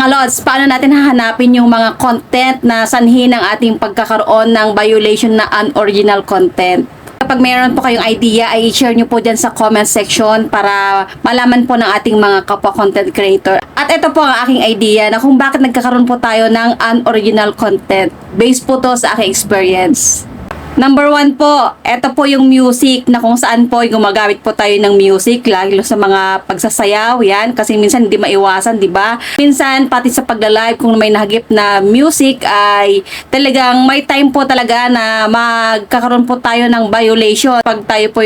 Mga lods, paano natin hahanapin yung mga content na sanhi ng ating pagkakaroon ng violation na unoriginal content? Kapag mayroon po kayong idea, ay i-share nyo po dyan sa comment section para malaman po ng ating mga kapwa content creator. At ito po ang aking idea na kung bakit nagkakaroon po tayo ng unoriginal content. Based po to sa aking experience. Number 1 po, ito po yung music na kung saan po gumagamit po tayo ng music lalo sa mga pagsasayaw, yan, kasi minsan hindi maiwasan, di ba? Minsan pati sa pagla-live kung may nahagip na music ay talagang may time po talaga na magkakaroon po tayo ng violation. Pag tayo po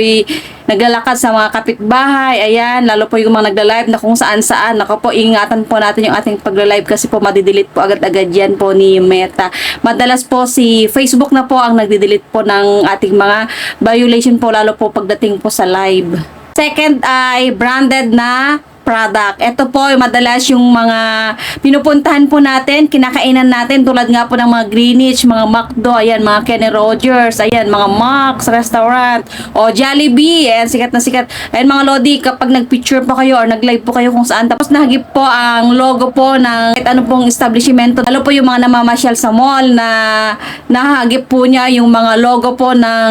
naglalakad sa mga kapitbahay, ayan, lalo po yung mga nagla-live na kung saan-saan, ako po, ingatan po natin yung ating pagla-live kasi po madidelete po agad-agad yan po ni Meta. Madalas po si Facebook na po ang nagdidelete po ng ating mga violation po, lalo po pagdating po sa live. Second ay branded na product. Ito po madalas yung mga pinupuntahan po natin, kinakainan natin tulad nga po ng mga Greenwich, mga McDo, ayan, mga Kenny Rogers, ayan, mga Max Restaurant, o Jollibee, ayan, sikat na sikat. Ayan mga Lodi, kapag nagpicture po kayo or nag-live po kayo kung saan, tapos nahagip po ang logo po ng kahit ano pong establishmento, lalo po yung mga namamasyal sa mall na nahagip po niya yung mga logo po ng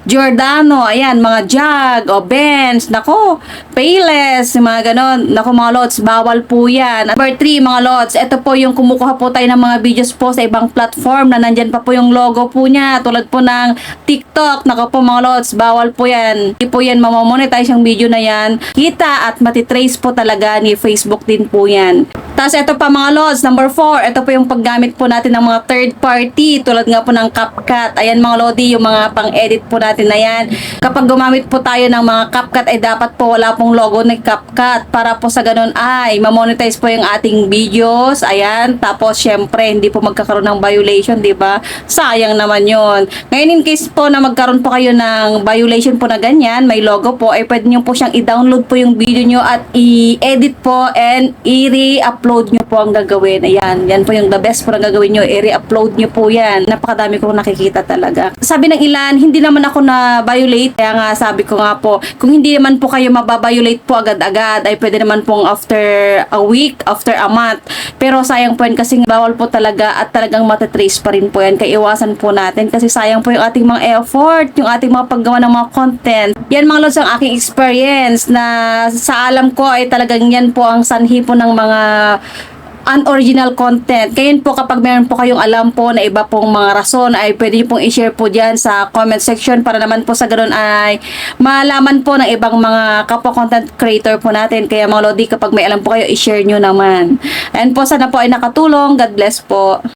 Giordano, ayan, mga jug o Benz, nako, Payless, mga ganon, nako mga lods, bawal po yan. Number 3, mga lods, ito po yung kumukuha po tayo ng mga videos po sa ibang platform na nandyan pa po yung logo po niya, tulad po ng TikTok, nako po mga lods, bawal po yan. Hindi po yan mamamonetize yung video na yan, kita at matitrace po talaga ni Facebook din po yan. Tapos ito pa mga lods, number 4, ito po yung paggamit po natin ng mga third party, tulad nga po ng CapCut, ayan mga lodi, yung mga pang-edit po natin na yan. Kapag gumamit po tayo ng mga CapCut ay dapat po wala pong logo ng CapCut para po sa ganun ay mamonetize po yung ating videos. Ayan, tapos syempre hindi po magkakaroon ng violation, di ba? Sayang naman yon. Ngayon in case po na magkaroon po kayo ng violation po na ganyan, may logo po, ay pwede nyo po siyang i-download po yung video nyo at i-edit po and i-re-upload nyo po ang gagawin. Ayan, yan po yung the best po na gagawin nyo, i-re-upload nyo po yan. Napakadami kong nakikita talaga. Sabi ng ilan, hindi naman ako na violate, kaya nga sabi ko nga po, kung hindi naman po kayo mababiolate po agad-agad, ay pwede naman pong after a week, after a month. Pero sayang po yan kasi bawal po talaga at talagang matatrace pa rin po yan. Kaya iwasan po natin kasi sayang po yung ating mga effort, yung ating mga paggawa ng mga content. Yan mga lods ang aking experience na sa alam ko ay talagang yan po ang sanhi po ng mga unoriginal content. Kaya po kapag meron po kayong alam po na iba pong mga rason ay pwede nyo pong i-share po dyan sa comment section para naman po sa ganun ay malaman po ng ibang mga kapwa content creator po natin. Kaya mga lodi, kapag may alam po kayo, i-share nyo naman. And po sana po ay nakatulong. God bless po.